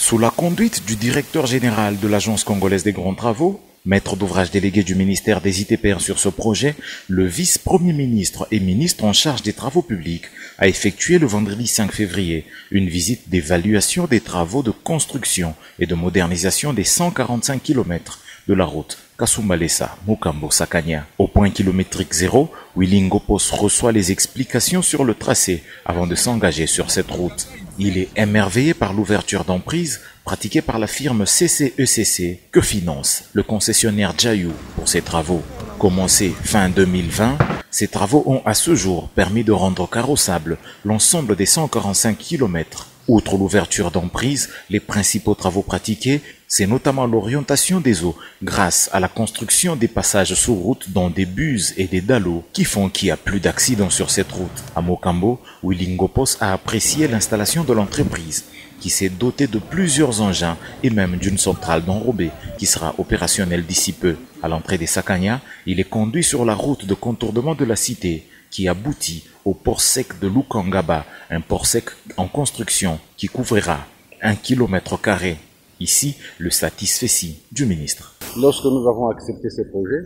Sous la conduite du directeur général de l'Agence congolaise des grands travaux, maître d'ouvrage délégué du ministère des ITPR sur ce projet, le vice-premier ministre et ministre en charge des travaux publics a effectué le vendredi 5 février une visite d'évaluation des travaux de construction et de modernisation des 145 km de la route Kasumbalesa-Mokambo-Sakania. Au point kilométrique 0, Willy Ngopos reçoit les explications sur le tracé avant de s'engager sur cette route. Il est émerveillé par l'ouverture d'emprise pratiquée par la firme CCECC que finance le concessionnaire Jayou pour ses travaux. Commencés fin 2020, ces travaux ont à ce jour permis de rendre carrossable l'ensemble des 145 km. Outre l'ouverture d'emprise, les principaux travaux pratiqués, c'est notamment l'orientation des eaux grâce à la construction des passages sous route dans des buses et des dallos qui font qu'il n'y a plus d'accidents sur cette route. À Mokambo, Willy Ngopos a apprécié l'installation de l'entreprise qui s'est dotée de plusieurs engins et même d'une centrale d'enrobé qui sera opérationnelle d'ici peu. À l'entrée des Sakania, il est conduit sur la route de contournement de la cité qui aboutit au port sec de Lukangaba, un port sec en construction qui couvrira 1 km². Ici, le satisfecit du ministre. Lorsque nous avons accepté ce projet,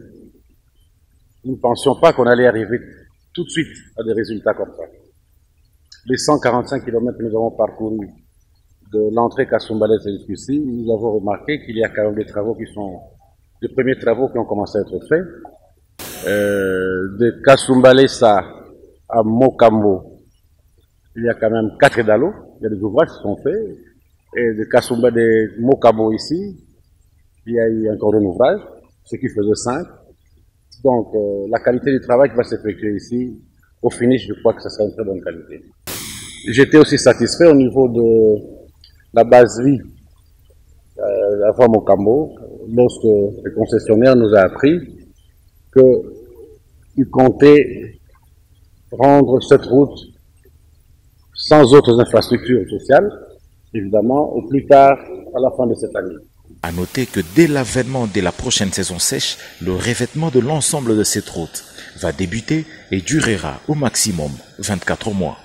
nous ne pensions pas qu'on allait arriver tout de suite à des résultats comme ça. Les 145 km que nous avons parcourus de l'entrée Kasumbalesa jusqu'ici, nous avons remarqué qu'il y a quand même des travaux qui sont les premiers travaux qui ont commencé à être faits. De Kasumbalesa à Mokambo, il y a quand même 4 dallos, il y a des ouvrages qui sont faits. Et de Kasumba de Mokambo ici, il y a eu encore un ouvrage, ce qui faisait 5. Donc la qualité du travail qui va s'effectuer ici, au finish, je crois que ce sera une très bonne qualité. J'étais aussi satisfait au niveau de la base vie avant Mokambo, lorsque le concessionnaire nous a appris qu'il comptait rendre cette route sans autres infrastructures sociales, évidemment, au plus tard, à la fin de cette année. À noter que dès l'avènement de la prochaine saison sèche, le revêtement de l'ensemble de cette route va débuter et durera au maximum 24 mois.